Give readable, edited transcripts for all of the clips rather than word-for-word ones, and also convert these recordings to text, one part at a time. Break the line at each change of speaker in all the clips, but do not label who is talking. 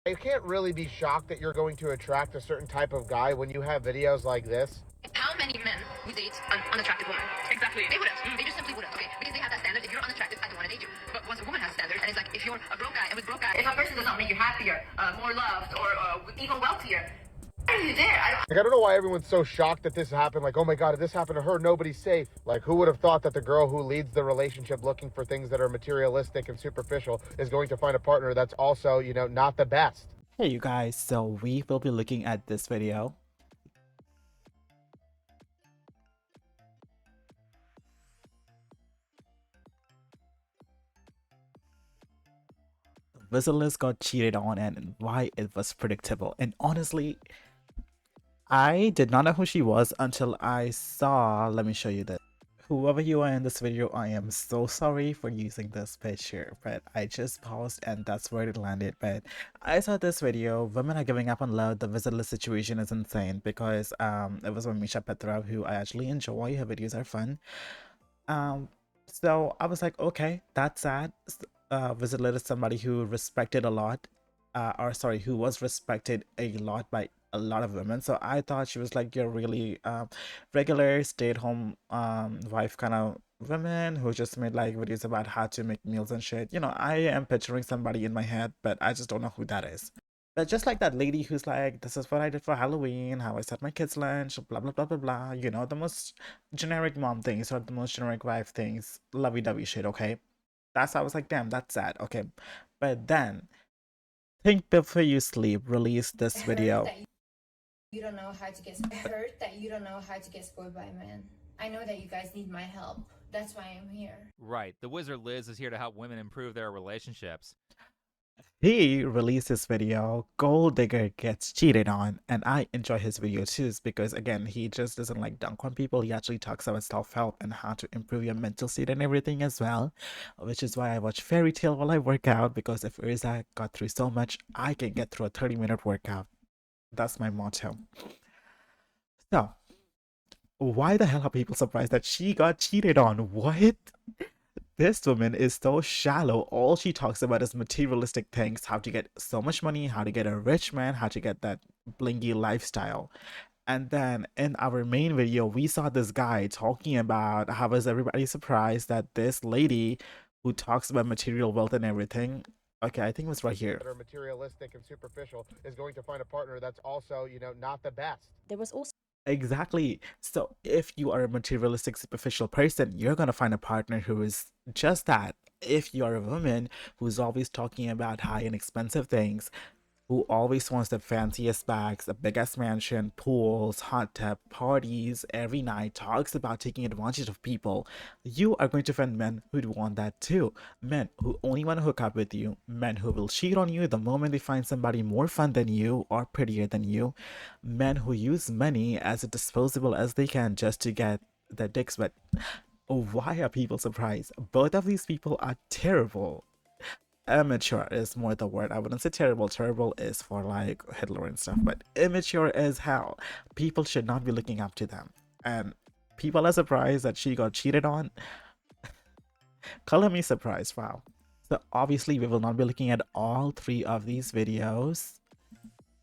You can't really be shocked that you're going to attract a certain type of guy when you have videos like this.
How many men would date an unattractive woman? Exactly. They wouldn't. They just simply wouldn't, okay? Because they have that standard. If you're unattractive, I don't want to date you. But once a woman has standards, and it's like, if you're a broke guy, and with broke guy, if a person does not make you happier, more loved, or even wealthier, why are you there?
I don't know why everyone's so shocked that this happened. Like, oh my God, if this happened to her, nobody's safe. Like, who would have thought that the girl who leads the relationship looking for things that are materialistic and superficial is going to find a partner that's also, you know, not the best?
Hey you guys, so we will be looking at this video. Visitless got cheated on and why it was predictable. And honestly, I did not know who she was until I saw, let me show you this. Whoever you are in this video, I am so sorry for using this picture, but I just paused and that's where it landed. But I saw this video, women are giving up on love, the visitless situation is insane, because it was by Misha Petrov, who I actually enjoy, her videos are fun. So I was like, okay, that's sad. Visitless is somebody who respected a lot, who was respected a lot by a lot of women. So I thought she was like your really regular stay-at-home wife kind of women who just made like videos about how to make meals and shit. You know, I am picturing somebody in my head, but I just don't know who that is. But just like that lady who's like, this is what I did for Halloween, how I set my kids' lunch, blah blah blah blah blah. You know, the most generic mom things or the most generic wife things, lovey-dovey shit. Okay, that's how I was like, damn, that's sad. Okay, but then Think Before You Sleep released this video.
You don't know how to get hurt, that you don't know how to get spoiled by a man. I know that you guys need my help. That's why I'm here.
Right. The wizard Liz is here to help women improve their relationships.
He released his video, Gold Digger Gets Cheated On, and I enjoy his video too because again, he just doesn't like dunk on people. He actually talks about self-help and how to improve your mental state and everything as well, which is why I watch Fairy Tale while I work out, because if Urza got through so much, I can get through a 30-minute workout. That's my motto. So, why the hell are people surprised that she got cheated on? What? This woman is so shallow. All she talks about is materialistic things, how to get so much money, how to get a rich man, how to get that blingy lifestyle. And then in our main video, we saw this guy talking about how was everybody surprised that this lady who talks about material wealth and everything, okay, I think it was right here,
that are materialistic and superficial is going to find a partner that's also, you know, not the best.
There was also
exactly. So if you are a materialistic, superficial person, you're gonna find a partner who is just that. If you are a woman who's always talking about high and expensive things, who always wants the fanciest bags, the biggest mansion, pools, hot tub, parties every night, talks about taking advantage of people, you are going to find men who'd want that too. Men who only want to hook up with you, men who will cheat on you the moment they find somebody more fun than you or prettier than you, men who use money as disposable as they can just to get their dicks wet. Why are people surprised? Both of these people are terrible. Immature is more the word. I wouldn't say terrible. Terrible is for like Hitler and stuff, but immature as hell. People should not be looking up to them. And people are surprised that she got cheated on. Color me surprised. Wow. So obviously we will not be looking at all three of these videos,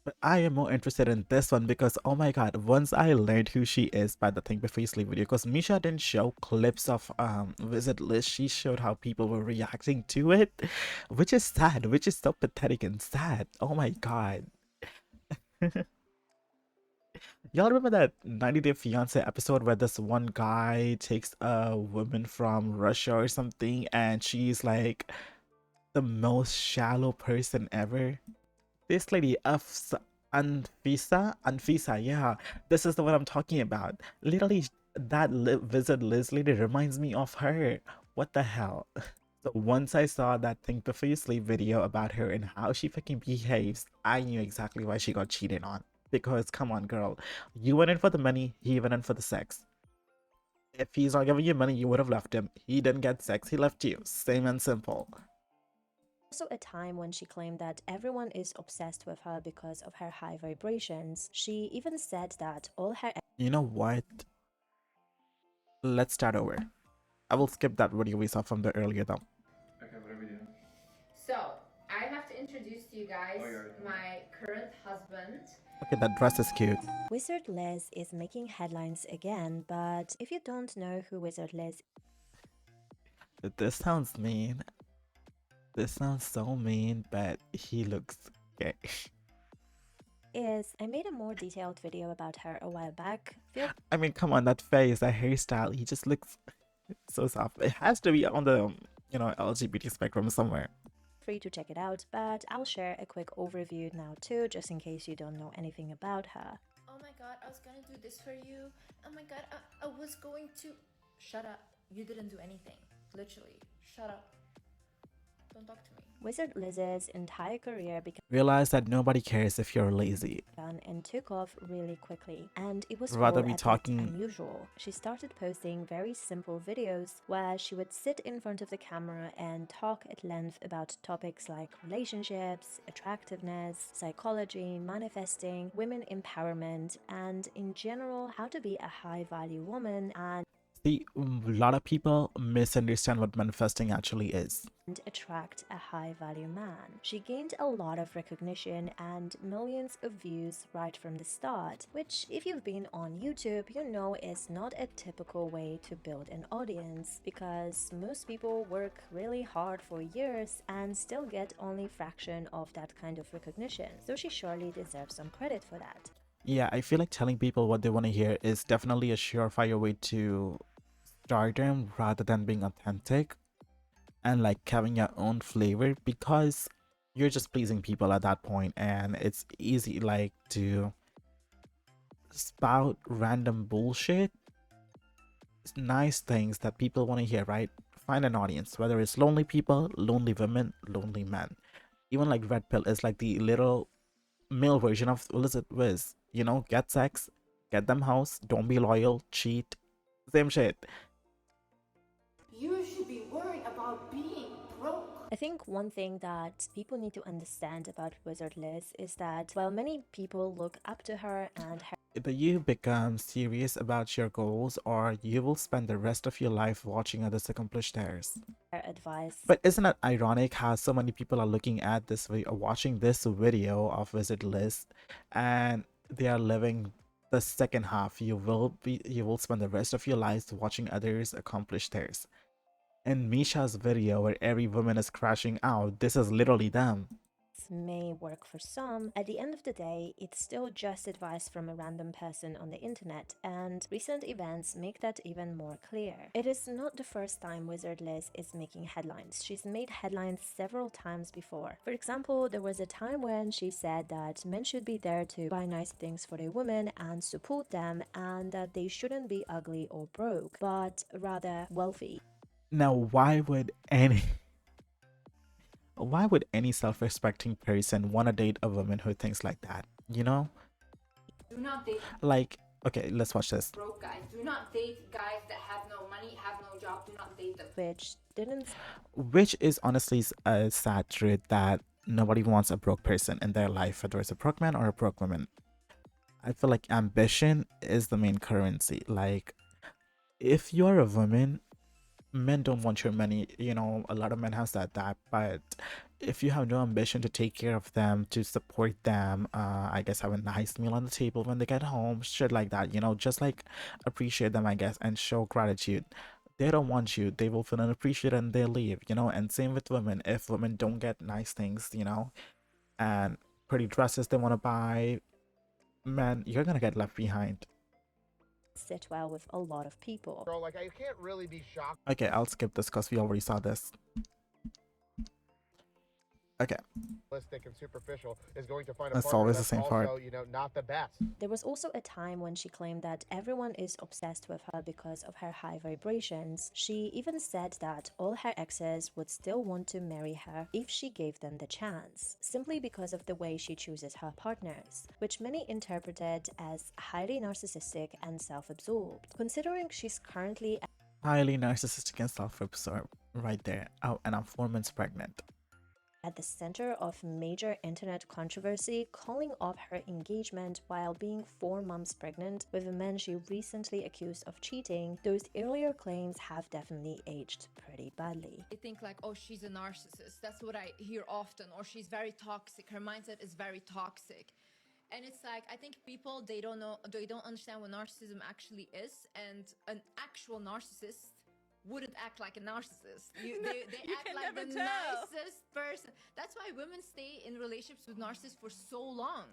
but I am more interested in this one because, oh my god, once I learned who she is by the Think Before You Sleep video, because Misha didn't show clips of Visit Liz, she showed how people were reacting to it, which is sad, which is so pathetic and sad. Oh my god. Y'all remember that 90 Day Fiance episode where this one guy takes a woman from Russia or something and she's like the most shallow person ever? This lady, Anfisa, yeah, this is the one I'm talking about. Literally, that Visit Liz lady reminds me of her. What the hell? So once I saw that Think Before You Sleep video about her and how she fucking behaves, I knew exactly why she got cheated on. Because come on, girl, you went in for the money, he went in for the sex. If he's not giving you money, you would have left him. He didn't get sex, he left you. Same and simple.
also a time when she claimed that everyone is obsessed with her because of her high vibrations. She even said that all her...
You know what? Let's start over. I will skip that video we saw from the earlier though.
Okay, what are we doing?
So, I have to introduce to you guys my current husband.
Okay, that dress is cute.
Wizard Liz is making headlines again, but if you don't know who Wizard Liz
This sounds mean. This sounds so mean, but he looks gay.
is, I made a more detailed video about her a while back. Feel
I mean, come on, that face, that hairstyle, he just looks so soft. It has to be on the, you know, LGBT spectrum somewhere.
free to check it out, but I'll share a quick overview now too, just in case you don't know anything about her.
Oh my god, I was gonna do this for you. Oh my god, I was going to. Shut up. You didn't do anything. Literally. Shut up. Don't talk to me.
Wizard Liz's entire career
Realize that nobody cares if you're lazy.
began and took off really quickly, and it was
Rather
all
be
a bit
talking-
unusual. She started posting very simple videos where she would sit in front of the camera and talk at length about topics like relationships, attractiveness, psychology, manifesting, women empowerment, and in general how to be a high-value woman and
See, a lot of people misunderstand what manifesting actually is.
attract a high-value man. She gained a lot of recognition and millions of views right from the start, which if you've been on YouTube, you know is not a typical way to build an audience, because most people work really hard for years and still get only fraction of that kind of recognition, so she surely deserves some credit for that.
Yeah, I feel like telling people what they want to hear is definitely a surefire way to stardom rather than being authentic and like having your own flavor, because you're just pleasing people at that point and it's easy like to spout random bullshit, nice things that people want to hear, right? Find an audience, whether it's lonely people, lonely women, lonely men. Even like Red Pill is like the little male version of illicit Wiz, you know, get sex, get them house, don't be loyal, cheat, same shit.
You should be worried about being broke.
I think one thing that people need to understand about Wizard Liz is that while many people look up to her and her
Either you become serious about your goals or you will spend the rest of your life watching others accomplish theirs.
advice
But isn't it ironic how so many people are looking at this video, watching this video of Wizard Liz, and they are living the second half? You will spend the rest of your lives watching others accomplish theirs. In Misha's video where every woman is crashing out, this is literally them.
may work for some, at the end of the day, it's still just advice from a random person on the internet, and recent events make that even more clear. It is not the first time Wizard Liz is making headlines. She's made headlines several times before. For example, there was a time when she said that men should be there to buy nice things for their women and support them, and that they shouldn't be ugly or broke, but rather wealthy.
Now, why would any self-respecting person want to date a woman who thinks like that? You know?
Do not date
Like, okay, let's watch this.
broke guys. Do not date guys that have no money, have no job. Do not date them.
Which didn't
Which is honestly a sad truth that nobody wants a broke person in their life, whether it's a broke man or a broke woman. I feel like ambition is the main currency. Like, if you're a woman, men don't want your money, you know, a lot of men have said that, but if you have no ambition to take care of them, to support them, I guess have a nice meal on the table when they get home, shit like that, you know, just like appreciate them, I guess, and show gratitude. They don't want you, they will feel unappreciated and they'll leave, you know. And same with women. If women don't get nice things, you know, and pretty dresses they want to buy, man, you're gonna get left behind.
sit well with a lot of people.
Bro, like I can't really be shocked.
Okay, I'll skip this because we already saw this. Okay,
Realistic and superficial is going to find a
That's
partner
always the
that's
same part.
also, you know, not the best.
There was also a time when she claimed that everyone is obsessed with her because of her high vibrations. She even said that all her exes would still want to marry her if she gave them the chance, simply because of the way she chooses her partners, which many interpreted as highly narcissistic and self-absorbed. Considering she's currently
highly narcissistic and self-absorbed right there. Oh, and I'm 4 months pregnant.
at the center of major internet controversy, calling off her engagement while being 4 months pregnant with a man she recently accused of cheating. Those earlier claims have definitely aged pretty badly.
They think like, oh, she's a narcissist. That's what I hear often. Or she's very toxic. Her mindset is very toxic. And it's like, I think people, they don't understand what narcissism actually is. And an actual narcissist wouldn't act like a narcissist. They act like the nicest person. That's why women stay in relationships with narcissists for so long.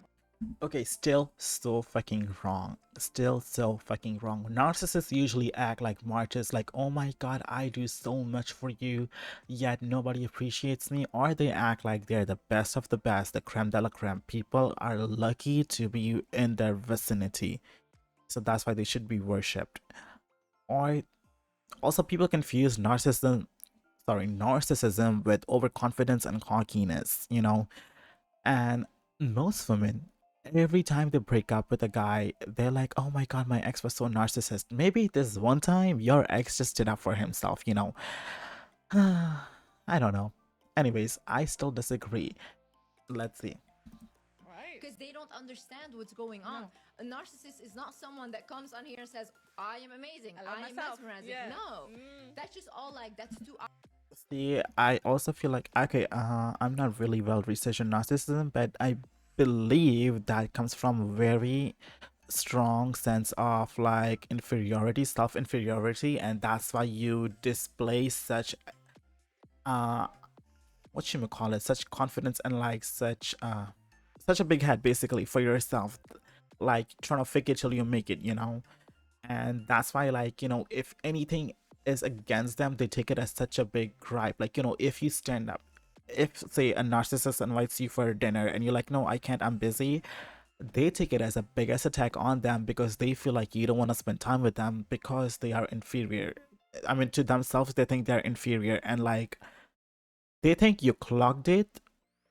Okay, still so fucking wrong. Still so fucking wrong. Narcissists usually act like martyrs, like, oh my god, I do so much for you, yet nobody appreciates me. Or they act like they're the best of the best, the creme de la creme. People are lucky to be in their vicinity. So that's why they should be worshipped. Or also, people confuse narcissism with overconfidence and cockiness, you know? And most women, every time they break up with a guy, they're like, oh my god, my ex was so narcissist. Maybe this one time your ex just stood up for himself, you know? I don't know. Anyways, I still disagree. Let's see.
Because they don't understand what's going on. A narcissist is not someone that comes on here and says, I am amazing, I am mesmerizing. No, that's just all like, that's too.
See, I also feel like, okay, I'm not really well researched on narcissism, but I believe that comes from a very strong sense of like inferiority, self-inferiority, and that's why you display such what you may call it, such confidence and like such a big head basically for yourself, like trying to fake it till you make it, you know? And that's why, like, you know, if anything is against them, they take it as such a big gripe. Like, you know, if you stand up, if say a narcissist invites you for dinner and you're like, no, I can't, I'm busy, they take it as a biggest attack on them because they feel like you don't want to spend time with them because they are inferior. I mean, to themselves, they think they're inferior, and like they think you clogged it.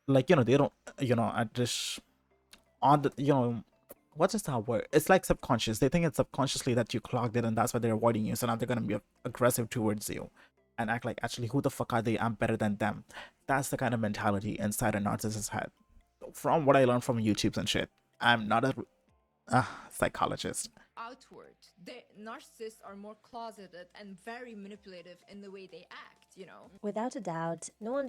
Like, you know, they don't, you know, at this on the, you know, what is that word? It's like subconscious. They think it's subconsciously that you clogged it, and that's why they're avoiding you. So now they're gonna be aggressive towards you and act like, actually, who the fuck are they? I'm better than them. That's the kind of mentality inside a narcissist's head. From what I learned from YouTubes and shit. I'm not a psychologist.
Outward, the narcissists are more closeted and very manipulative in the way they act, you know?
Without a doubt, no one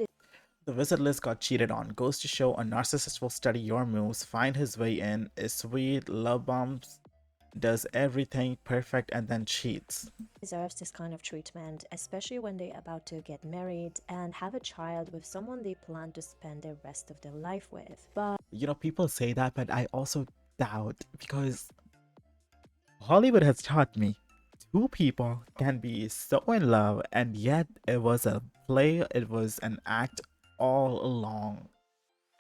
The visit list got cheated on. Goes to show a narcissist will study your moves, find his way in, is sweet, love bombs, does everything perfect, and then cheats.
deserves this kind of treatment, especially when they're about to get married and have a child with someone they plan to spend the rest of their life with. But
You know, people say that, but I also doubt, because Hollywood has taught me two people can be so in love, and yet it was a play, it was an act all along.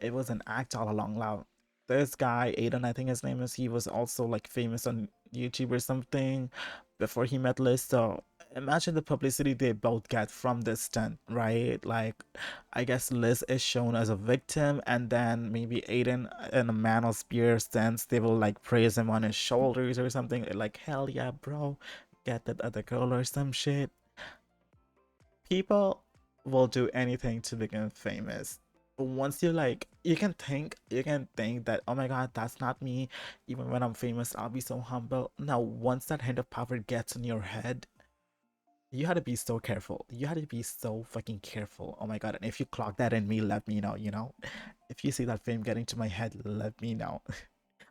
It was an act all along. Now, this guy, Aiden, I think his name is, he was also like famous on YouTube or something before he met Liz. So imagine the publicity they both get from this stunt, right? Like, I guess Liz is shown as a victim, and then maybe Aiden, in a man of spear sense, they will like praise him on his shoulders or something. Like, hell yeah, bro, get that other girl or some shit. People will do anything to become famous. Once you like, you can think that, oh my god, that's not me, even when I'm famous I'll be so humble. Now once that hint of power gets in your head, you had to be so careful. You had to be so fucking careful. Oh my god. And if you clock that in me, let me know, you know? If you see that fame getting to my head, let me know.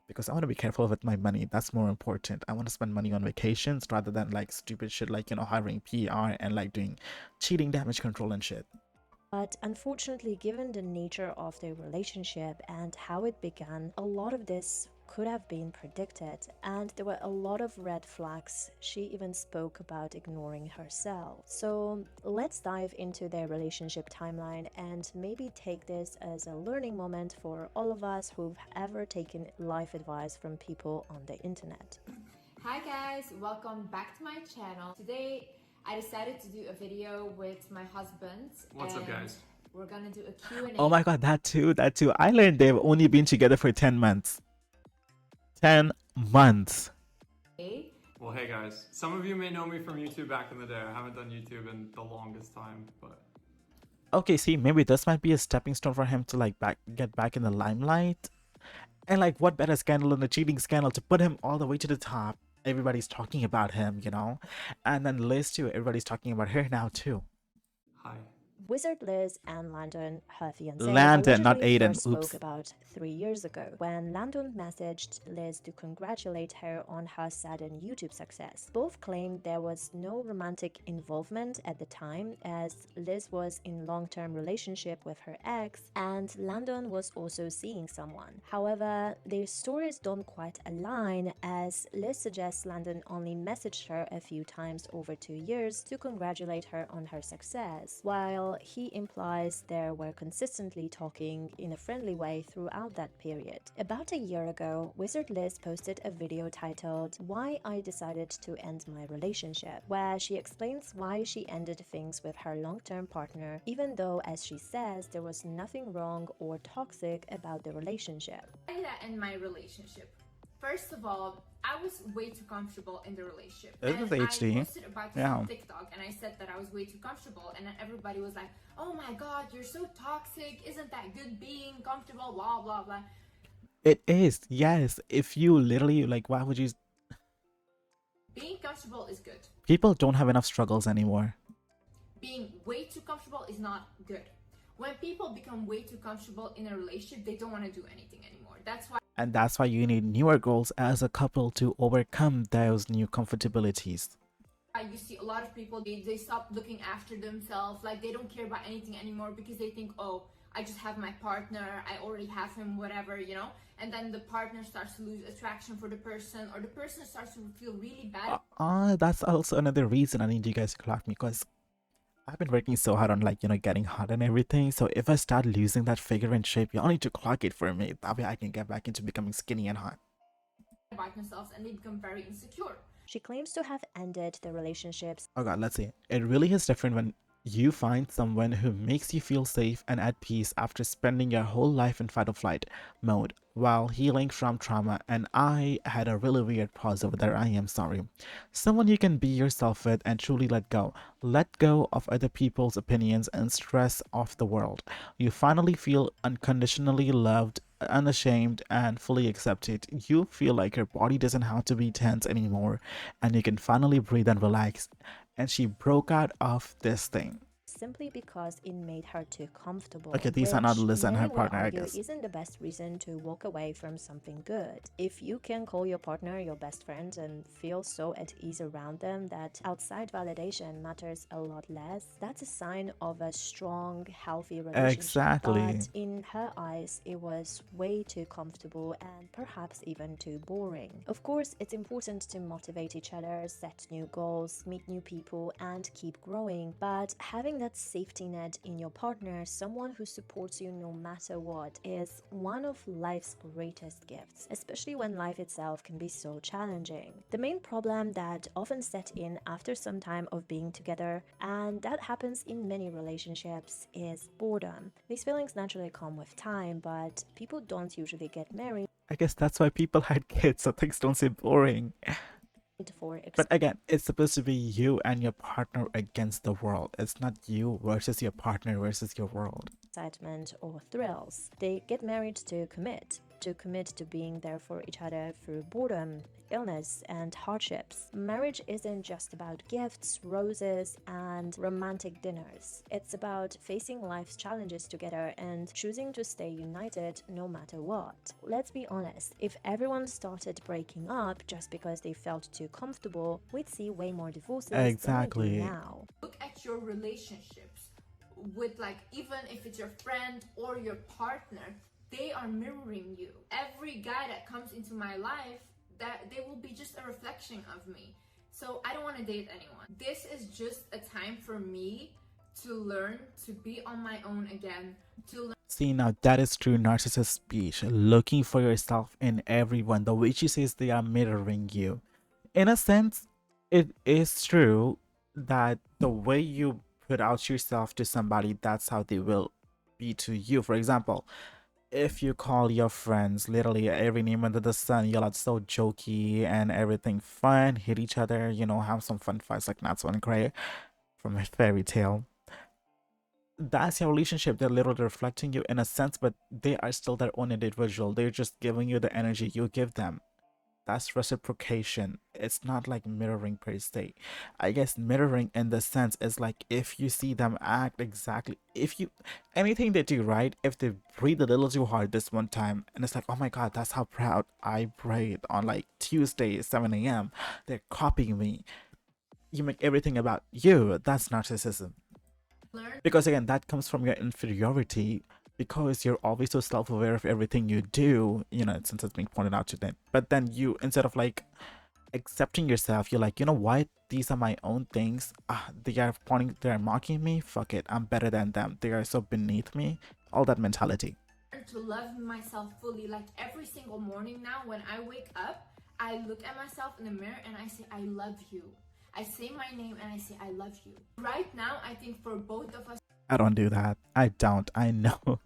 Because I want to be careful with my money. That's more important. I want to spend money on vacations rather than like stupid shit like, you know, hiring PR and like doing cheating, damage control and shit.
But unfortunately, given the nature of their relationship and how it began, a lot of this could have been predicted, and there were a lot of red flags. She even spoke about ignoring herself. So let's dive into their relationship timeline and maybe take this as a learning moment for all of us who've ever taken life advice from people on the internet.
Hi guys, welcome back to my channel. Today I decided to do a video with my husband.
What's up, guys?
We're gonna do a Q&A.
Oh my god, that too. I learned they've only been together for 10 months. 10 months.
Well, hey guys, some of you may know me from YouTube back in the day. I haven't done YouTube in the longest time, but
Okay, see, maybe this might be a stepping stone for him to like get back in the limelight. And like, what better scandal than a cheating scandal to put him all the way to the top? Everybody's talking about him, you know? And then Liz too, everybody's talking about her now too.
Hi.
Wizard Liz and Landon, her fiancé,
Landon, not
allegedly
Aiden.
first spoke
Oops.
about 3 years ago when Landon messaged Liz to congratulate her on her sudden YouTube success. Both claimed there was no romantic involvement at the time, as Liz was in long-term relationship with her ex and Landon was also seeing someone. However, their stories don't quite align, as Liz suggests Landon only messaged her a few times over 2 years to congratulate her on her success, while he implies they were consistently talking in a friendly way throughout that period. About a year ago, Wizard Liz posted a video titled "Why I Decided to End My Relationship," where she explains why she ended things with her long-term partner, even though, as she says, there was nothing wrong or toxic about the relationship.
Why did I end my relationship? First of all, I was way too comfortable in the relationship.
This
And
is
I
HD.
posted about this
Yeah.
on TikTok and I said that I was way too comfortable, and then everybody was like, "Oh my god, you're so toxic, isn't that good being comfortable, blah blah blah."
It is, yes. If you literally, like, why would you?
Being comfortable is good.
People don't have enough struggles anymore.
Being way too comfortable is not good. When people become way too comfortable in a relationship, they don't want to do anything anymore. That's why
And that's why you need newer goals as a couple to overcome those new comfortabilities.
you see a lot of people, they stop looking after themselves, like they don't care about anything anymore because they think, oh, I just have my partner, I already have him, whatever, you know. And then the partner starts to lose attraction for the person, or the person starts to feel really bad.
That's also another reason I need you guys to clock me, because I've been working so hard on, like, you know, getting hot and everything. So if I start losing that figure and shape, y'all need to clock it for me. That way I can get back into becoming skinny and hot.
About themselves, and they become very insecure.
She claims to have ended the relationships.
Oh god, let's see. It really is different when you find someone who makes you feel safe and at peace after spending your whole life in fight or flight mode while healing from trauma. And I had a really weird pause over there. I am sorry. Someone you can be yourself with and truly let go. Let go of other people's opinions and stress of the world. You finally feel unconditionally loved, unashamed, and fully accepted. You feel like your body doesn't have to be tense anymore, and you can finally breathe and relax. And she broke out of this thing
Simply because it made her too comfortable.
Okay, these are not
which
Liz and her
many will
partner, I
argue
guess.
isn't the best reason to walk away from something good. If you can call your partner your best friend and feel so at ease around them that outside validation matters a lot less, that's a sign of a strong, healthy relationship.
Exactly.
But in her eyes, it was way too comfortable and perhaps even too boring. Of course, it's important to motivate each other, set new goals, meet new people, and keep growing, but having that safety net in your partner, someone who supports you no matter what, is one of life's greatest gifts, especially when life itself can be so challenging. The main problem that often set in after some time of being together, and that happens in many relationships, is boredom. These feelings naturally come with time, but people don't usually get married
I guess that's why people had kids, so things don't seem boring.
for
But again, it's supposed to be you and your partner against the world. It's not you versus your partner versus your world.
excitement or thrills. They get married to commit to being there for each other through boredom, illness, and hardships. Marriage isn't just about gifts, roses, and romantic dinners. It's about facing life's challenges together and choosing to stay united no matter what. Let's be honest, if everyone started breaking up just because they felt too comfortable, we'd see way more divorces
Exactly.
than we do now.
Look at your relationships with, like, even if it's your friend or your partner, they are mirroring you. Every guy that comes into my life, that they will be just a reflection of me. So I don't want to date anyone. This is just a time for me to learn to be on my own again, to learn.
See, now that is true narcissist speech. Looking for yourself in everyone. The way she says they are mirroring you. In a sense, it is true that the way you put out yourself to somebody, that's how they will be to you. For example, if you call your friends literally every name under the sun, you're like so jokey and everything fun, hit each other, you know, have some fun fights like Natsu and Gray from a fairy tale. that's your relationship. They're literally reflecting you in a sense, but they are still their own individual. They're just giving you the energy you give them. That's reciprocation. It's not like mirroring per se. I guess mirroring in the sense is like if you see them act exactly, if you, anything they do, right? If they breathe a little too hard this one time, and it's like, oh my god, that's how proud I breathe on like Tuesday 7 a.m. They're copying me. You make everything about you. That's narcissism.
Learn
Because again, that comes from your inferiority, because you're always so self-aware of everything you do, you know, since it's being pointed out to them. But then you, instead of like accepting yourself, you're like, you know what, these are my own things. They are pointing, they're mocking me, fuck it, I'm better than them, they are so beneath me. All that mentality.
to love myself fully. Like every single morning now when I wake up, I look at myself in the mirror and I say, I love you. I say my name and I say, I love you. Right now, I think for both of us,
I don't do that. I don't. I know.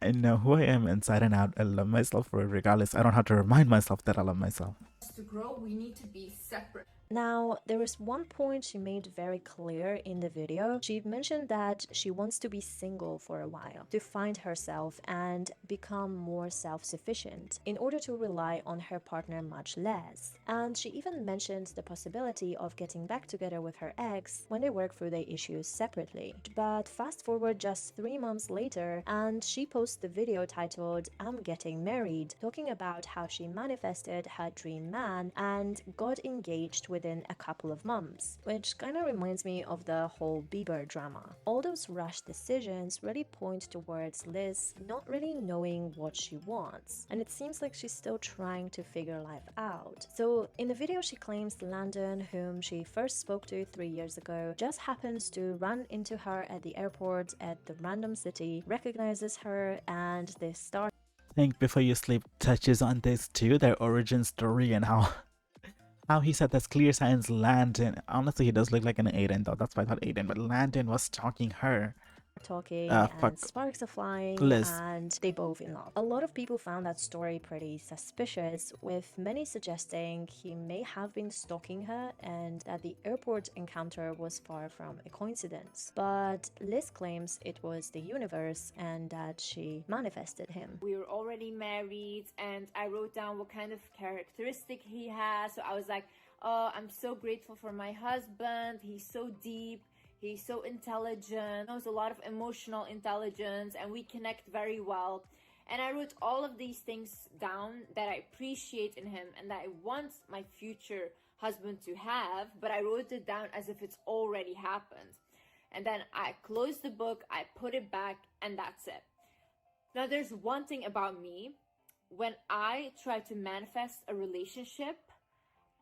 I know who I am inside and out. I love myself regardless. I don't have to remind myself that I love myself.
to grow, we need to be separate.
Now, there is one point she made very clear in the video. She mentioned that she wants to be single for a while to find herself and become more self-sufficient in order to rely on her partner much less. And she even mentioned the possibility of getting back together with her ex when they work through their issues separately. But fast forward just 3 months later, and she posts the video titled "I'm Getting Married," talking about how she manifested her dream man and got engaged within a couple of months, which kind of reminds me of the whole Bieber drama. All those rushed decisions really point towards Liz not really knowing what she wants, and it seems like she's still trying to figure life out. So in the video, she claims Landon, whom she first spoke to 3 years ago, just happens to run into her at the airport at the random city, recognizes her, and they start.
Think Before You Sleep touches on this too, their origin story, and how he said there's clear signs Landon, honestly he does look like an Aiden though, that's why I thought Aiden, but Landon was stalking her.
Talking
Fuck
and sparks are flying,
Liz.
and they both in love. A lot of people found that story pretty suspicious, with many suggesting he may have been stalking her and that the airport encounter was far from a coincidence. But Liz claims it was the universe and that she manifested him.
We were already married and I wrote down what kind of characteristic he has. So I was like, oh, I'm so grateful for my husband. He's so deep. He's so intelligent, knows a lot of emotional intelligence, and we connect very well. And I wrote all of these things down that I appreciate in him and that I want my future husband to have, but I wrote it down as if it's already happened. And then I closed the book, I put it back, and that's it. Now, there's one thing about me. When I try to manifest a relationship,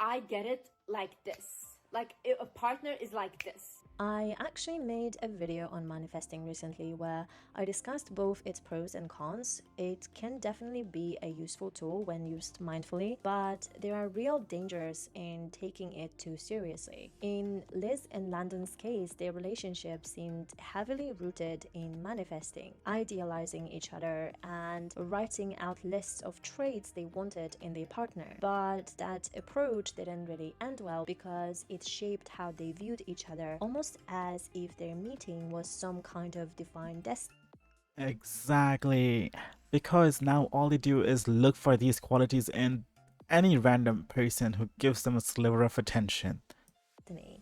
I get it like this. Like, a partner is like this.
I actually made a video on manifesting recently where I discussed both its pros and cons. It can definitely be a useful tool when used mindfully, but there are real dangers in taking it too seriously. In Liz and Landon's case, their relationship seemed heavily rooted in manifesting, idealizing each other, and writing out lists of traits they wanted in their partner. But that approach didn't really end well because it shaped how they viewed each other, almost as if their meeting was some kind of divine destiny.
Exactly, because now all they do is look for these qualities in any random person who gives them a sliver of attention.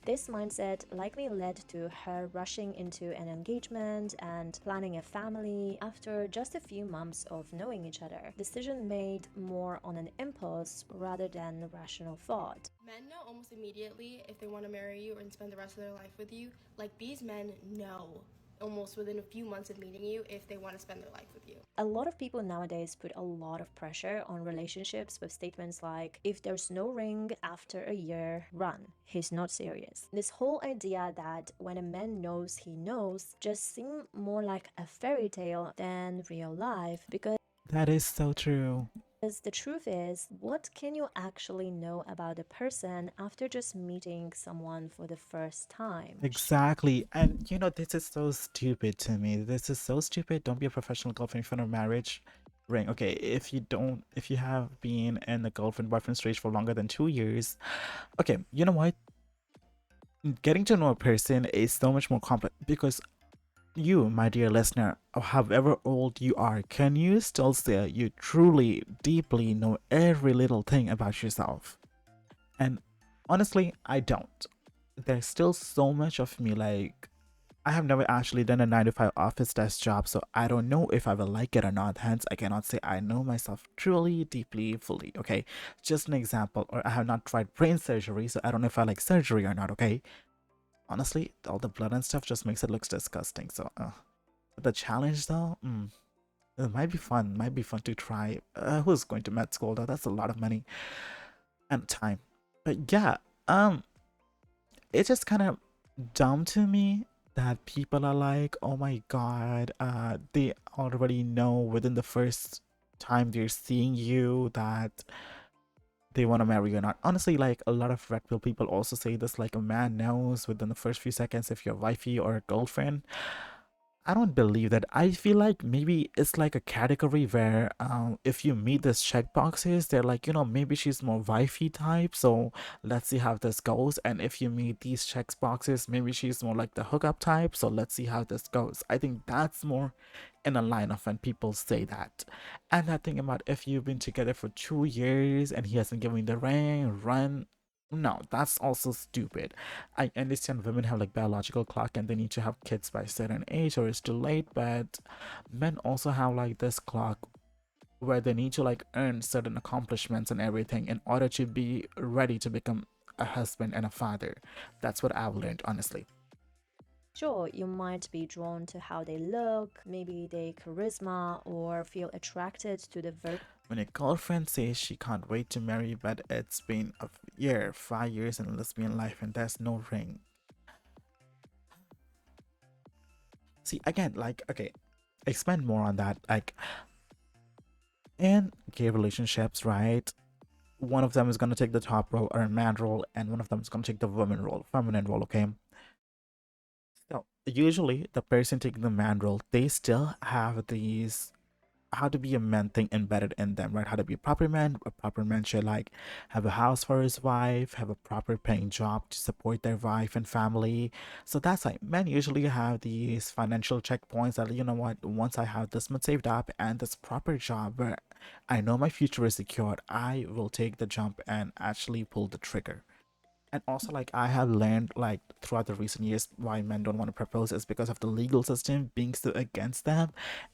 This mindset likely led to her rushing into an engagement and planning a family after just a few months of knowing each other. Decision made more on an impulse rather than rational thought.
Men know almost immediately if they want to marry you and spend the rest of their life with you. Like, these men know almost within a few months of meeting you if they want to spend their life with you.
A lot of people nowadays put a lot of pressure on relationships with statements like, if there's no ring after a year, run. He's not serious. This whole idea that when a man knows he knows just seem more like a fairy tale than real life, because
That is so true.
the truth is, what can you actually know about a person after just meeting someone for the first time?
Exactly. And you know, this is so stupid to me. This is so stupid. Don't be a professional girlfriend in front of marriage. Ring. Okay, if you have been in the girlfriend boyfriend stage for longer than 2 years, okay, you know what? Getting to know a person is so much more complex because you, my dear listener, however old you are, can you still say you truly, deeply know every little thing about yourself? And honestly, I don't. There's still so much of me, like, I have never actually done a 9 to 5 office desk job, so I don't know if I will like it or not. Hence, I cannot say I know myself truly, deeply, fully, okay? Just an example, or I have not tried brain surgery, so I don't know if I like surgery or not, okay? Honestly, all the blood and stuff just makes it look disgusting, so, the challenge though, it might be fun to try. Who's going to med school though? That's a lot of money and time. But yeah, it's just kind of dumb to me that people are like, oh my god, they already know within the first time they're seeing you that they want to marry you or not. Honestly, like a lot of red pill people also say this, like a man knows within the first few seconds if you're wifey or a girlfriend. I don't believe that. I feel like maybe it's like a category where if you meet these check boxes, they're like, maybe she's more wifey type, so let's see how this goes. And if you meet these check boxes, maybe she's more like the hookup type, so let's see how this goes. I think that's more in a line of when people say that. And I think about if you've been together for 2 years and he hasn't given you the ring, run. No, that's also stupid. I understand women have like biological clock and they need to have kids by a certain age or it's too late, but men also have like this clock where they need to like earn certain accomplishments and everything in order to be ready to become a husband and a father. That's what I've learned, honestly.
Sure, you might be drawn to how they look, maybe their charisma, or feel attracted to the
when a girlfriend says she can't wait to marry, but it's been a year, 5 years in lesbian life, and there's no ring. See, again, like, okay, expand more on that. Like, in gay relationships, right? One of them is going to take the top role or a man role, and one of them is going to take the woman role, feminine role, okay? So, usually, the person taking the man role, they still have these how to be a man thing embedded in them, right? How to be a proper man. A proper man should like have a house for his wife, have a proper paying job to support their wife and family. So that's like men usually have these financial checkpoints that, you know what, once I have this much saved up and this proper job where I know my future is secured, I will take the jump and actually pull the trigger. And also, like, I have learned, like, throughout the recent years why men don't want to propose is because of the legal system being so against them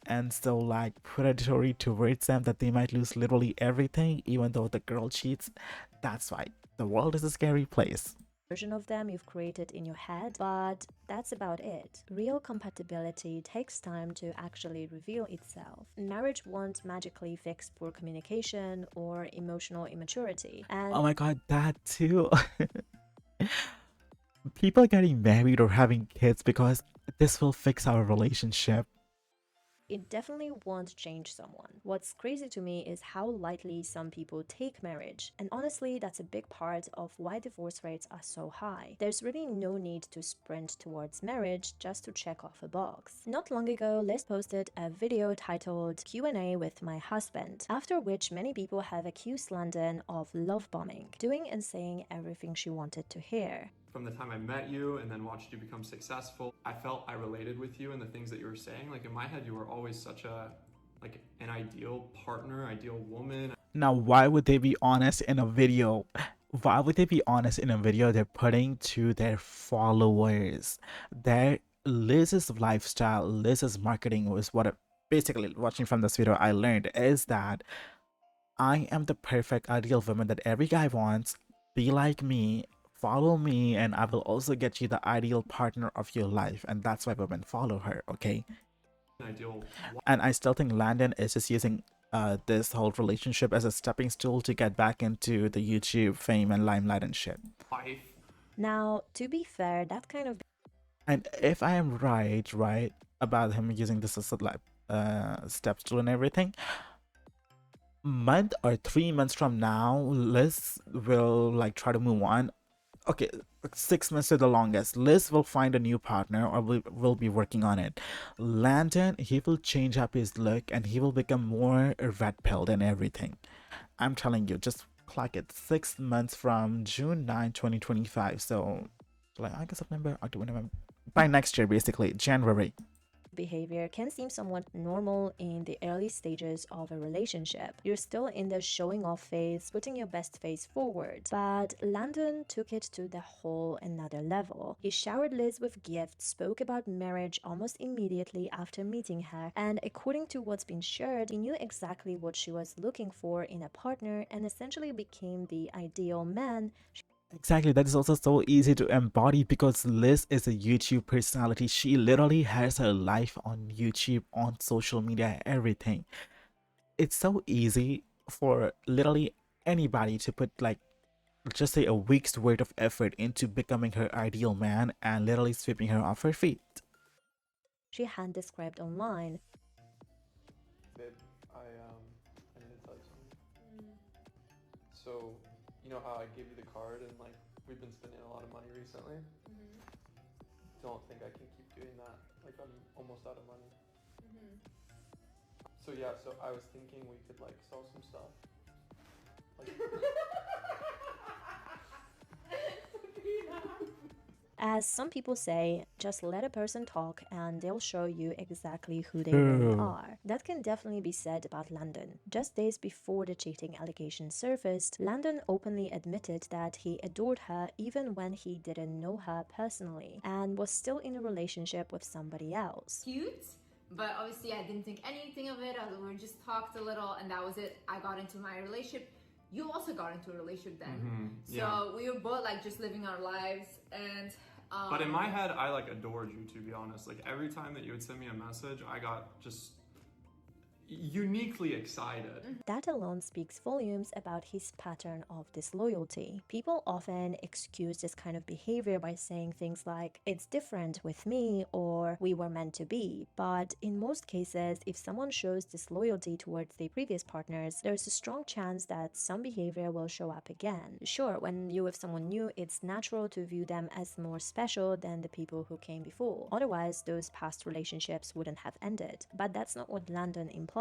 and so, like, predatory towards them that they might lose literally everything, even though the girl cheats. That's why the world is a scary place.
Version of them you've created in your head, but that's about it. Real compatibility takes time to actually reveal itself. Marriage won't magically fix poor communication or emotional immaturity. And
oh my god, that too. People getting married or having kids because this will fix our relationship.
It definitely won't change someone. What's crazy to me is how lightly some people take marriage. And honestly, that's a big part of why divorce rates are so high. There's really no need to sprint towards marriage just to check off a box. Not long ago, Liz posted a video titled Q&A with my husband, after which many people have accused Landon of love bombing, doing and saying everything she wanted to hear.
From the time I met you and then watched you become successful, I felt I related with you and the things that you were saying. Like in my head, you were always such an ideal partner, ideal woman.
Now, why would they be honest in a video? Why would they be honest in a video they're putting to their followers? Their Liz's lifestyle, Liz's marketing was what basically watching from this video I learned is that I am the perfect ideal woman that every guy wants. Be like me. Follow me and I will also get you the ideal partner of your life, and that's why women follow her, okay?
Ideal.
And I still think Landon is just using this whole relationship as a stepping stool to get back into the YouTube fame and limelight and shit.
Wife.
Now, to be fair, that kind of...
And if I am right about him using this as a step stool and everything, month or 3 months from now, Liz will like try to move on. Okay, 6 months to the longest. Liz will find a new partner or will be working on it. Landon, he will change up his look and he will become more red pilled and everything. I'm telling you, just clock it. 6 months from June 9, 2025. So, July, August, September, October, November. By next year, basically, January.
behavior can seem somewhat normal in the early stages of a relationship. You're still in the showing off phase, putting your best face forward. But Landon took it to the whole another level. He showered Liz with gifts, spoke about marriage almost immediately after meeting her, and according to what's been shared, he knew exactly what she was looking for in a partner and essentially became the ideal man.
Exactly, that is also so easy to embody because Liz is a YouTube personality. She literally has her life on YouTube, on social media, everything. It's so easy for literally anybody to put like just say a week's worth of effort into becoming her ideal man and literally sweeping her off her feet.
She had described online.
Babe, I need to tell you something. So, you know how I gave you the card and like we've been spending a lot of money recently? Don't think I can keep doing that. Like I'm almost out of money. So yeah, so I was thinking we could like sell some stuff. Like
As some people say, just let a person talk and they'll show you exactly who they really are. That can definitely be said about Landon. Just days before the cheating allegation surfaced, Landon openly admitted that he adored her even when he didn't know her personally and was still in a relationship with somebody else.
Cute, but obviously I didn't think anything of it. We just talked a little and that was it. I got into my relationship. You also got into a relationship then. So we were both like just living our lives and
but in my head, I like adored you, to be honest. Like every time that you would send me a message, I got just uniquely excited.
That alone speaks volumes about his pattern of disloyalty. People often excuse this kind of behavior by saying things like, it's different with me, or we were meant to be. But in most cases, if someone shows disloyalty towards their previous partners, there's a strong chance that some behavior will show up again. Sure, when you're with someone new, it's natural to view them as more special than the people who came before. Otherwise, those past relationships wouldn't have ended. But that's not what Landon implied.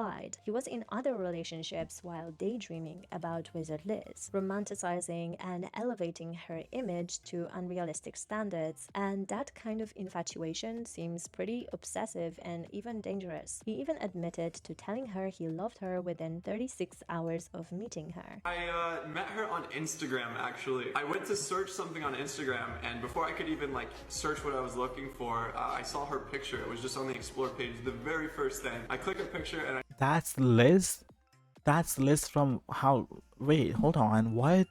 He was in other relationships while daydreaming about Wizard Liz, romanticizing and elevating her image to unrealistic standards, and that kind of infatuation seems pretty obsessive and even dangerous. He even admitted to telling her he loved her within 36 hours of meeting her.
I met her on Instagram, actually. I went to search something on Instagram, and before I could even like search what I was looking for, I saw her picture. It was just on the explore page, the very first thing. I click a picture and
That's Liz? That's Liz from how... Wait, hold on, what?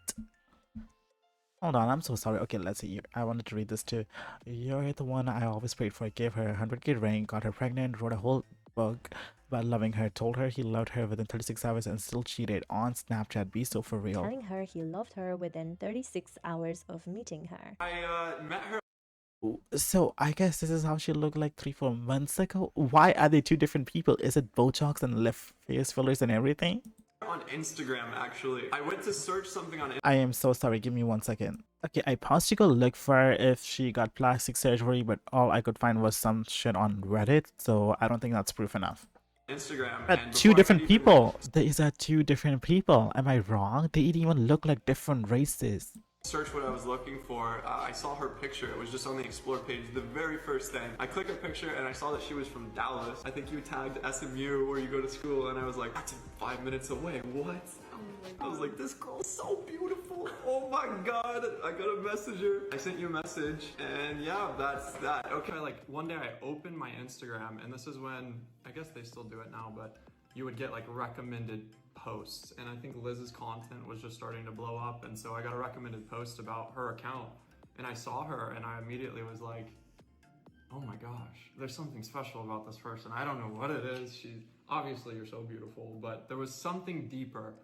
Hold on, I'm so sorry. Okay, let's see here. I wanted to read this too. You're the one I always prayed for. Gave her a 100K ring, got her pregnant, wrote a whole book about loving her, told her he loved her within 36 hours and still cheated on Snapchat. Be so for real.
Telling her he loved her within 36 hours of meeting her.
I met her
So I guess this is how she looked like 3-4 months ago. Why are they two different people? Is it Botox and lip face fillers and everything?
on Instagram, actually. I went to search something on
I am so sorry, give me 1 second. Okay, I paused to go look for her if she got plastic surgery, but all I could find was some shit on Reddit, so I don't think that's proof enough.
Instagram.
But
and
two
before I could
different
even,
people. These are two different people. Am I wrong? They even look like different races.
search what I was looking for, I saw her picture. It was just on the explore page, the very first thing. I click a picture and I saw that she was from Dallas. I think you tagged SMU where you go to school, and I was like, that's 5 minutes away. What? I was like, this girl's so beautiful. Oh my god. I gotta message her. I sent you a message, and yeah, that's that. Okay, like one day I opened my Instagram, and this is when, I guess they still do it now, but you would get like recommended posts, and I think Liz's content was just starting to blow up, and so I got a recommended post about her account, and I saw her, and I immediately was like, oh my gosh, there's something special about this person. I don't know what it is. She's obviously, you're so beautiful, but there was something deeper,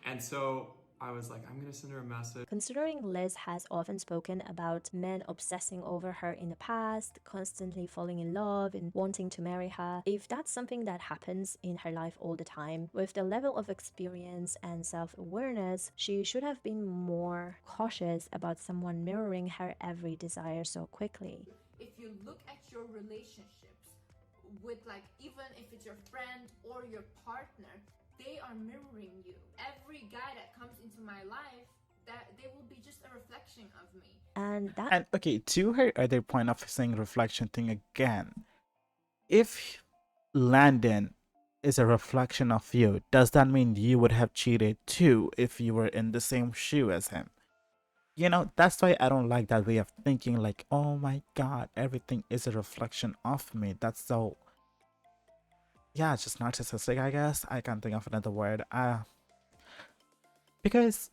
and so I was like, I'm gonna send her a message.
Considering Liz has often spoken about men obsessing over her in the past, constantly falling in love and wanting to marry her, if that's something that happens in her life all the time, with the level of experience and self-awareness, she should have been more cautious about someone mirroring her every desire so quickly.
If you look at your relationships with, like, even if it's your friend or your partner, they are mirroring you. Every guy that comes into my life, that they will be just a reflection of me.
And
okay, to her other point of saying reflection thing again, if Landon is a reflection of you, does that mean you would have cheated too if you were in the same shoe as him? You know, that's why I don't like that way of thinking, like, oh my god, everything is a reflection of me. That's so, yeah, it's just narcissistic, I guess. I can't think of another word. Because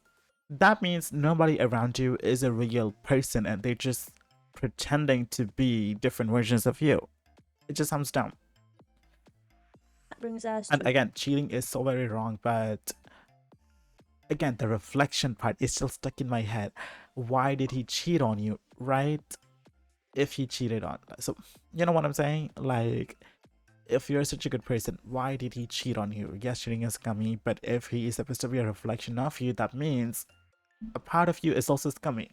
that means nobody around you is a real person and they're just pretending to be different versions of you. It just sounds dumb.
That brings us
And
to
again, cheating is so very wrong, but again, the reflection part is still stuck in my head. Why did he cheat on you, right? If he cheated on, so you know what I'm saying? Like, if you're such a good person, why did he cheat on you? Yes, cheating is scummy, but if he is supposed to be a reflection of you, that means a part of you is also scummy.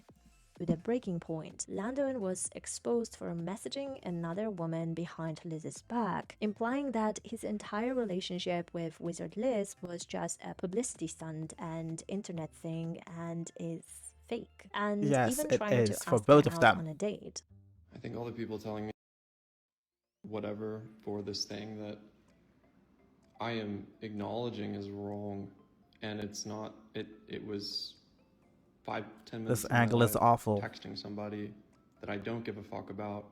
the breaking point. Landon was exposed for messaging another woman behind Liz's back, implying that his entire relationship with Wizard Liz was just a publicity stunt and internet thing and is fake. And
Yes,
even
it
trying to
is for
ask
both
her
of
out
them.
on a date.
I think all the people telling me whatever for this thing that I am acknowledging is wrong, and it's not. It was 5-10 minutes
This
of my
angle is
life
awful.
texting somebody that I don't give a fuck about,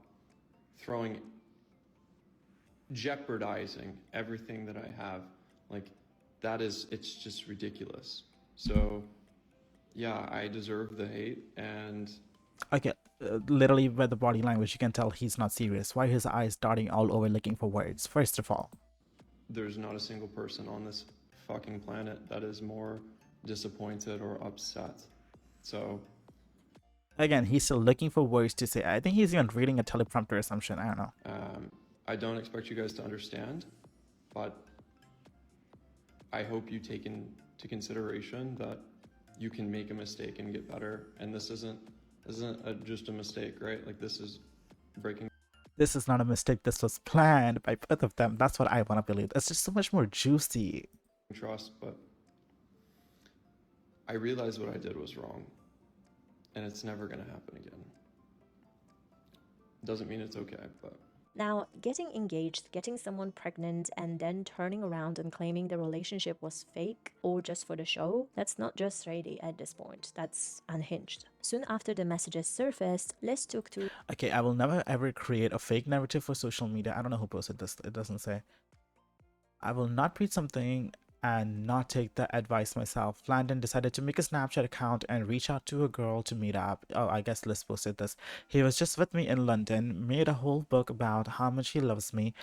jeopardizing everything that I have. Like, it's just ridiculous. So yeah, I deserve the hate, and
Okay, literally by the body language, you can tell he's not serious. Why are his eyes darting all over looking for words? First of all,
there's not a single person on this fucking planet that is more disappointed or upset. So
again, he's still looking for words to say. I think he's even reading a teleprompter or some shit. I don't know.
I don't expect you guys to understand, but I hope you take into consideration that you can make a mistake and get better. And this isn't just a mistake, right? Like, this is breaking.
This is not a mistake. This was planned by both of them. That's what I want to believe. It's just so much more juicy.
Trust, but I realized what I did was wrong, and it's never going to happen again. Doesn't mean it's okay, but
Now, getting engaged, getting someone pregnant, and then turning around and claiming the relationship was fake or just for the show, that's not just shady at this point, that's unhinged. Soon after the messages surfaced, Liz took to...
Okay, I will never ever create a fake narrative for social media. I don't know who posted this. It doesn't say. I will not read something and not take the advice myself. Landon decided to make a Snapchat account and reach out to a girl to meet up. Oh, I guess Liz posted this. He was just with me in London, made a whole book about how much he loves me.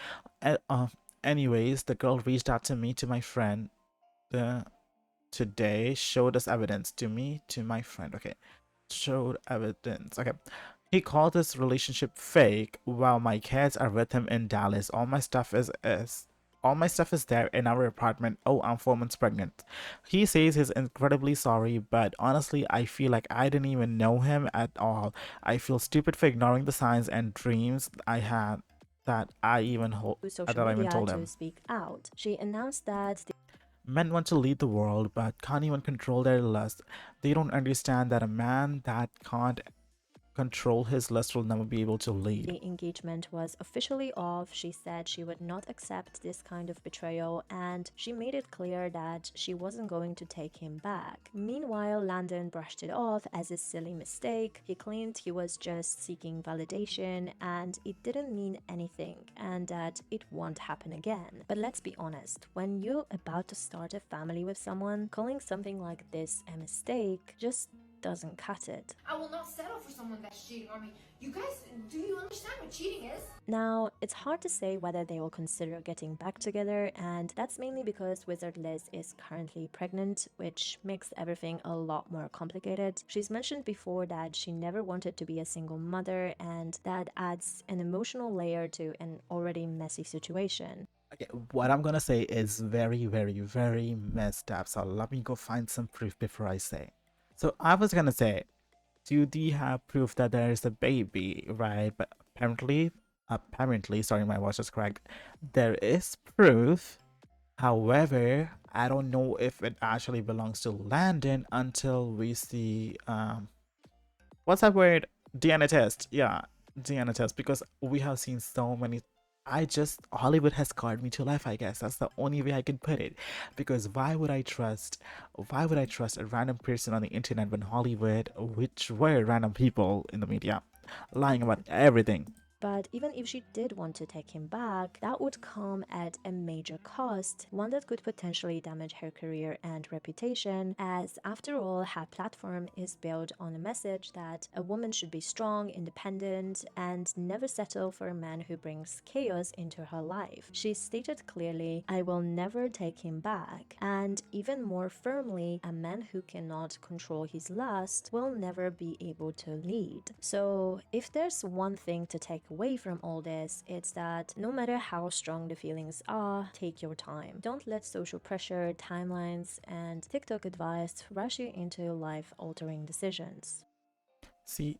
Anyways, the girl reached out to me, to my friend. Today, showed us evidence. To me, to my friend. Okay. Showed evidence. Okay. He called this relationship fake while my kids are with him in Dallas. All my stuff is there in our apartment. Oh, I'm 4 months pregnant. He says he's incredibly sorry, but honestly, I feel like I didn't even know him at all. I feel stupid for ignoring the signs and dreams I had that I even
social media to speak out. She announced that
men want to lead the world, but can't even control their lust. They don't understand that a man that can't control his lust will never be able to lead.
The engagement was officially off. She said she would not accept this kind of betrayal, and she made it clear that she wasn't going to take him back. Meanwhile, Landon brushed it off as a silly mistake. He claimed he was just seeking validation and it didn't mean anything and that it won't happen again. But let's be honest, when you're about to start a family with someone, calling something like this a mistake just doesn't cut it.
I will not settle for someone that's cheating on me. You guys, do you understand what cheating is?
Now, it's hard to say whether they will consider getting back together, and that's mainly because Wizard Liz is currently pregnant, which makes everything a lot more complicated. She's mentioned before that she never wanted to be a single mother, and that adds an emotional layer to an already messy situation.
Okay, what I'm gonna say is very, very, very messed up, so let me go find some proof before I say. So I was gonna say, do they have proof that there is a baby, right? But apparently, sorry, my voice is cracked. There is proof. However, I don't know if it actually belongs to Landon until we see, what's that word? DNA test. Yeah, DNA test, because we have seen so many Hollywood has scarred me to life, I guess. That's the only way I can put it. Because why would I trust a random person on the internet when Hollywood, which were random people in the media, lying about everything?
But even if she did want to take him back, that would come at a major cost, one that could potentially damage her career and reputation, as after all, her platform is built on a message that a woman should be strong, independent, and never settle for a man who brings chaos into her life. She stated clearly, "I will never take him back," and even more firmly, a man who cannot control his lust will never be able to lead. So if there's one thing to take away from all this, it's that no matter how strong the feelings are, take your time. Don't let social pressure, timelines, and TikTok advice rush you into life-altering decisions.
See,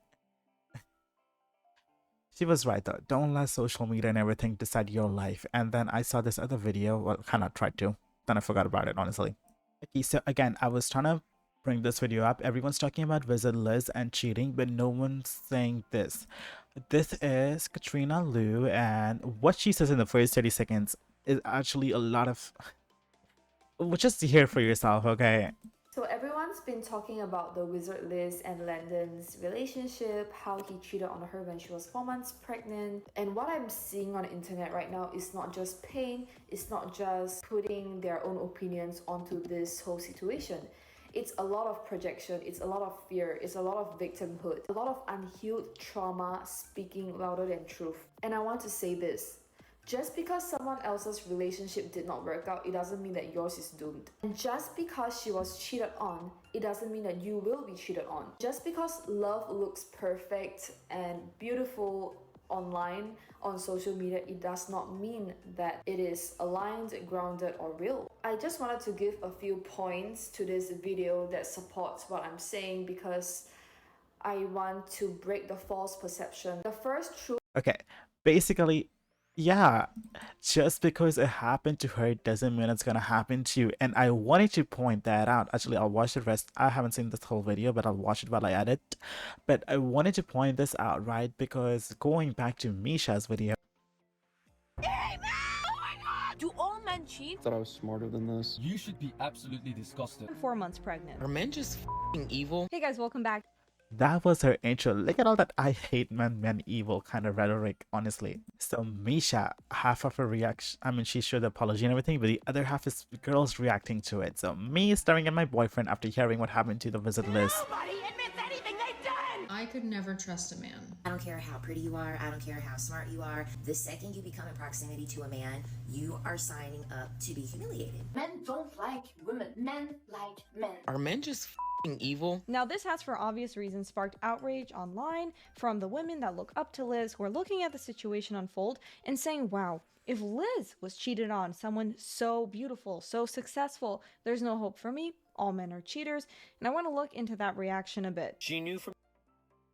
she was right though. Don't let social media and everything decide your life. And then I saw this other video, well, kind of tried to, then I forgot about it, honestly. Okay, so again, I was trying to bring this video up. Everyone's talking about Visit Liz and cheating, but no one's saying this. This is Katrina Liu, and what she says in the first 30 seconds is actually a lot of... Well, just hear for yourself, okay?
So everyone's been talking about the Wizard Liz and Landon's relationship, how he cheated on her when she was 4 months pregnant. And what I'm seeing on the internet right now is not just pain, it's not just putting their own opinions onto this whole situation. It's a lot of projection, it's a lot of fear, it's a lot of victimhood, a lot of unhealed trauma speaking louder than truth. And I want to say this. Just because someone else's relationship did not work out, it doesn't mean that yours is doomed. And just because she was cheated on, it doesn't mean that you will be cheated on. Just because love looks perfect and beautiful online, on social media, it does not mean that it is aligned, grounded, or real. I just wanted to give a few points to this video that supports what I'm saying because I want to break the false perception. The first truth.
Okay, basically, yeah, just because it happened to her doesn't mean it's gonna happen to you. And I wanted to point that out. Actually, I'll watch the rest. I haven't seen this whole video, but I'll watch it while I edit. But I wanted to point this out, right? Because going back to Misha's video.
Do all men cheat?
I thought I was smarter than this.
You should be absolutely disgusted.
4 months pregnant.
Are men just f***ing evil?
Hey guys, welcome back.
That was her intro. Look at all that I hate men evil kind of rhetoric, honestly. So Misha, half of her reaction, I mean, she showed the apology and everything, but the other half is girls reacting to it. So me staring at my boyfriend after hearing what happened to the Visit Liz.
Nobody admits anything they've done!
I could never trust a man.
I don't care how pretty you are, I don't care how smart you are. The second you become in proximity to a man, you are signing up to be humiliated.
Men don't like women. Men like men.
Are men just f***ing evil?
Now this has for obvious reasons sparked outrage online from the women that look up to Liz, who are looking at the situation unfold and saying, wow, if Liz was cheated on, someone so beautiful, so successful, there's no hope for me. All men are cheaters. And I want to look into that reaction a bit.
She knew from...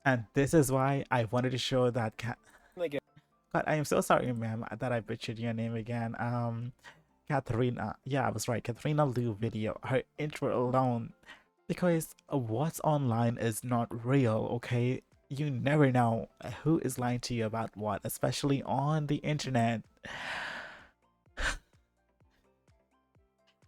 And this is why I wanted to show that God, I am so sorry, ma'am, that I butchered your name again. Katharina. Yeah, I was right. Katharina Liu video. Her intro alone. Because what's online is not real, okay? You never know who is lying to you about what, especially on the internet.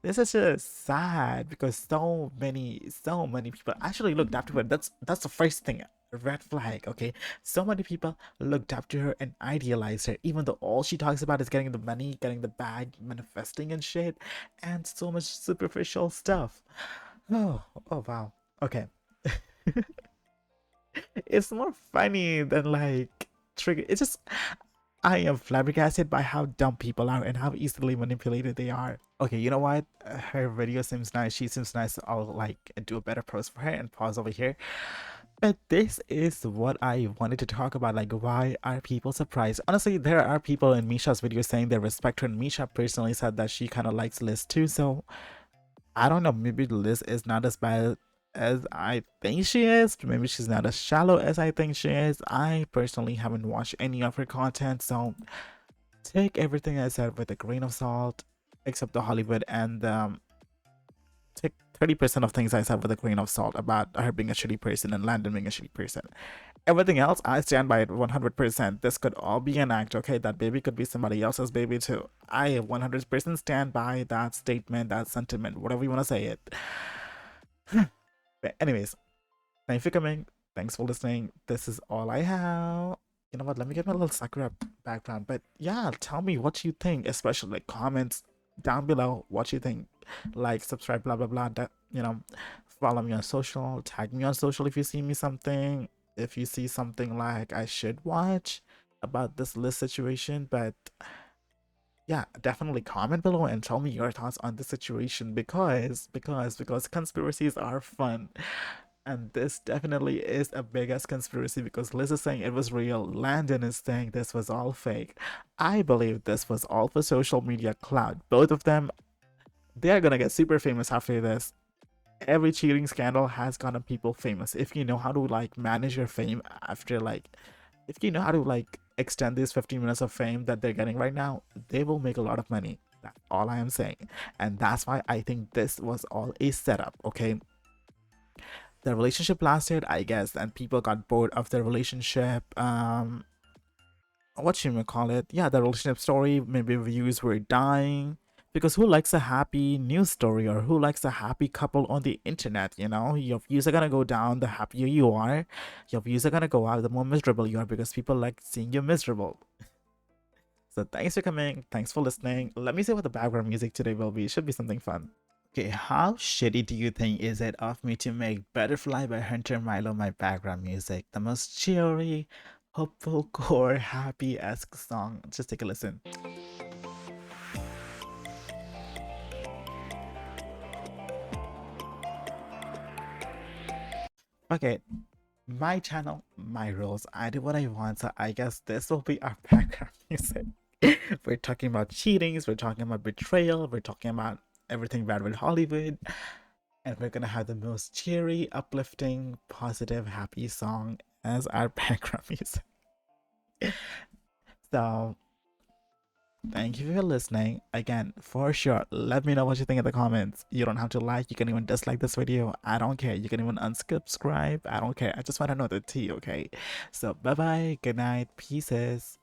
This is just sad because so many people actually looked up to her. That's the first thing. Red flag, okay? So many people looked up to her and idealized her, even though all she talks about is getting the money, getting the bag, manifesting and shit, and so much superficial stuff. Oh wow. Okay. It's more funny than like trigger. It's just I am flabbergasted by how dumb people are and how easily manipulated they are. Okay, you know what? Her video seems nice. She seems nice. I'll like do a better post for her and pause over here. But this is what I wanted to talk about. Like, why are people surprised? Honestly, there are people in Misha's video saying they respect her, and Misha personally said that she kind of likes Liz too. So I don't know, maybe Liz is not as bad as I think she is. Maybe she's not as shallow as I think she is. I personally haven't watched any of her content, so take everything I said with a grain of salt, except the Hollywood, and take 30% of things I said with a grain of salt about her being a shitty person and Landon being a shitty person. Everything else, I stand by it 100%. This could all be an act, okay? That baby could be somebody else's baby too. I 100% stand by that statement, that sentiment, whatever you want to say it. But anyways, thanks for coming. Thanks for listening. This is all I have. You know what? Let me get my little Sakura background. But yeah, tell me what you think, especially like comments down below what you think. Like, subscribe, blah blah blah. That, you know, follow me on social, tag me on social if you see me something. If you see something like I should watch about this list situation. But yeah, definitely comment below and tell me your thoughts on the situation, because conspiracies are fun. And this definitely is a big ass conspiracy, because Liz is saying it was real, Landon is saying this was all fake. I believe this was all for social media clout. Both of them, they're gonna get super famous after this. Every cheating scandal has gotten people famous. If you know how to like manage your fame after, like, if you know how to like extend these 15 minutes of fame that they're getting right now, they will make a lot of money. That's all I am saying. And that's why I think this was all a setup, okay? The relationship lasted, I guess, and people got bored of the relationship. What should we call it? Yeah, the relationship story. Maybe views were dying. Because who likes a happy news story, or who likes a happy couple on the internet? You know, your views are gonna go down the happier you are. Your views are gonna go up the more miserable you are, because people like seeing you miserable. So thanks for coming. Thanks for listening. Let me see what the background music today will be. It should be something fun. Okay, how shitty do you think is it of me to make Butterfly by Hunter Milo my background music? The most cheery, hopeful, core, happy-esque song. Just take a listen. Okay, my channel, my rules. I do what I want, so I guess this will be our background music. We're talking about cheatings, we're talking about betrayal, we're talking about everything bad with Hollywood, and we're gonna have the most cheery, uplifting, positive, happy song as our background music. So thank you for listening. Again, for sure, let me know what you think in the comments. You don't have to like, you can even dislike this video. I don't care. You can even unsubscribe. I don't care. I just want to know the tea, okay? So bye bye, good night, pieces.